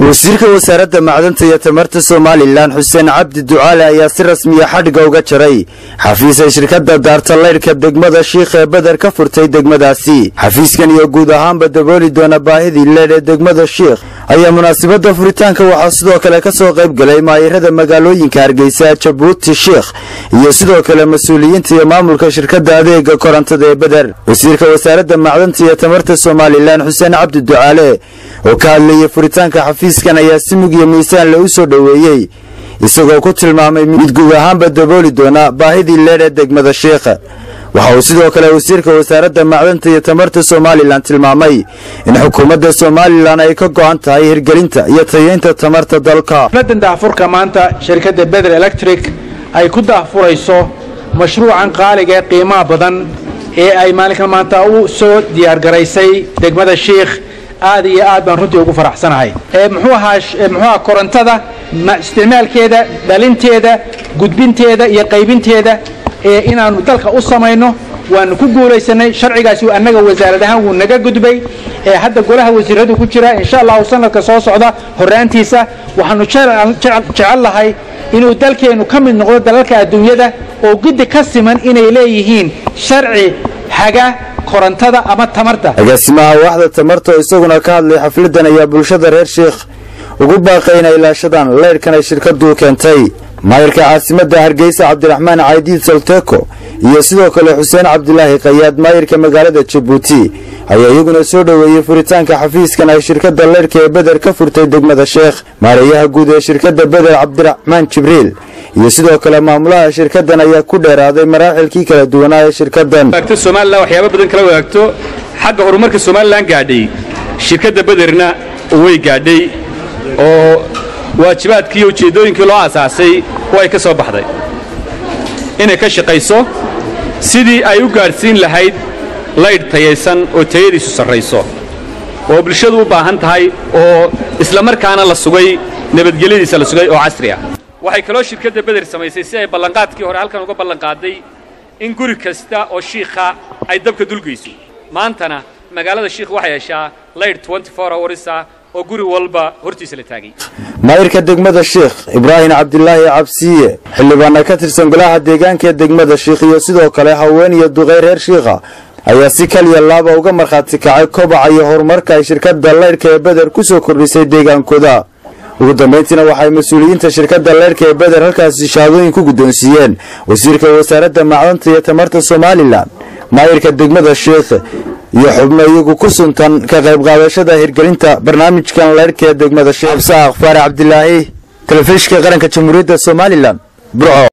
wasiirka wasaaradda macdanta iyo tamarta Soomaaliland Xuseen Cabdi Ducaale ayaa si rasmi ah xadhiga uga jaray xafiiska shirkadda daarta leyrka degmada Sheekh ee Badar ka furtay degmadaasi. xafiiskan iyo guud ahaanba dabooli doona baahidii leer ee degmada Sheekh ayaa munaasabadda furitaanka waxaa sidoo kale ka soo qayb galay maayirada magaalooyinka Hargeysa, Jabuuti, Sheekh iyo sidoo kale mas'uuliyiinta iyo maamulka shirkadda adeega korontada ee Badar. wasiirka wasaaradda macdanta iyo tamarta Soomaaliland Xuseen Cabdi Ducaale oo ka hadlayay furitaanka xafiiskan ayaa si mug iyo miisaan la u soo dhaweeyay isagoo ku tilmaamay mid guud ahaanba dabooli doona baahidii leer ee degmada Sheekh. waxa uu sidoo kale wasiirka wasaaradda macdanta iyo tamarta Soomaaliland tilmaamay in xukuumadda Soomaaliland ay ka go'an tahay hirgelinta iyo tayeynta tamarta dalka. Maddan daafurka maanta shirkadda Badar Electric ay ku daafurayso mashruucan qaaliga ee qiimaha badan ee ay maalinkan maanta u soo diyaar garaysay degmada Sheekh aad iyo aad baan runtii ugu faraxsanahay. muxuu ahaa korontada isticmaalkeeda, dhalinteeda, gudbinteeda iyo qaybinteeda inaanu dalka u samayno waan ku guuleysanay. sharcigaasi annaga wasaarad ahaan wuu naga gudbay hadda golaha wasiiradu ku jira insha Allah sanadka soo socda horaantiisa waxaanu jecel lahay inuu dalkeenu ka mid noqdo dalalka adduunyada oo guddi ka siman inay leeyihiin sharci haga korontada ama tamarta. agaasimaha waaxda tamarta isaguna ka hadlay xafladan ayaa bulshada reer Sheekh ugu baaqay inay ilaashadaan leerkan ay shirkadu keentay. maayirka caasimadda Hargeysa Cabdiraxmaan Caydiid Salteko iyo sidoo kale Xuseen Cabdilaahi Qayaad maayirka magaalada Jabuuti ayaa iyaguna soo dhaweeyay furitaanka xafiiskan ay shirkadda leerka ee Badar ka furtay degmada Sheekh. maarayaha guud ee shirkadda Badar Cabdiraxmaan Jibriil iyo sidoo kale maamulaha shirkaddan ayaa ku dheeraaday maraaxilkii kala duwanaa ee shirkaddan. Soomaaliland waxyaabo badan kala wadaagto xagga horumarka Soomaaliland gaadhay shirkadda Badarna way gaadhay oo waajibaadkii iyo ujeedooyinkii loo aasaasay way ka soo baxday inay ka shaqayso sidii ay u gaarsiin lahayd leyd tayaysan oo tayadiisu sarreyso oo bulshadu u baahan tahay oo isla markaana la sugay nabadgelyadiisa la sugay oo casri ah. waxay kaloo shirkadda Badar samaysay si ay ballanqaadkii hore halkan uga ballanqaaday in guri kasta oo Sheekha ay dabka dulgeyso. maantana magaalada Sheekh waxay yeeshaa leyd 24 hours oo guri walba hortiisa la taagay. maayirka degmada Sheekh Ibrahim Cabdilaahi Cabsiye xildhibaan ka tirsan golaha deegaanka degmada Sheekh iyo sidoo kale haween iyo duqeyr reer Sheekh ayaa si kaliya laaba uga marxaati kacay kobaca iyo horumarka ay shirkadda leerka ee Badar ku soo kordhisay deegaankooda. ugu dambeyntiina waxay mas'uuliyiinta shirkadda leerka ee Badar halkaas shahaadooyin ku guddoonsiiyeen wasiirka wasaaradda macdanta iyo tamarta Soomaaliland, maayirka degmada Sheekh iyo xubno iyagu ku suntan ka qayb qaadashada hirgelinta barnaamijkan leerka ee degmada Sheekh. Faarax Cabdilaahi, telefishinka qaranka Jamhuuriyadda Soomaaliland, Burco.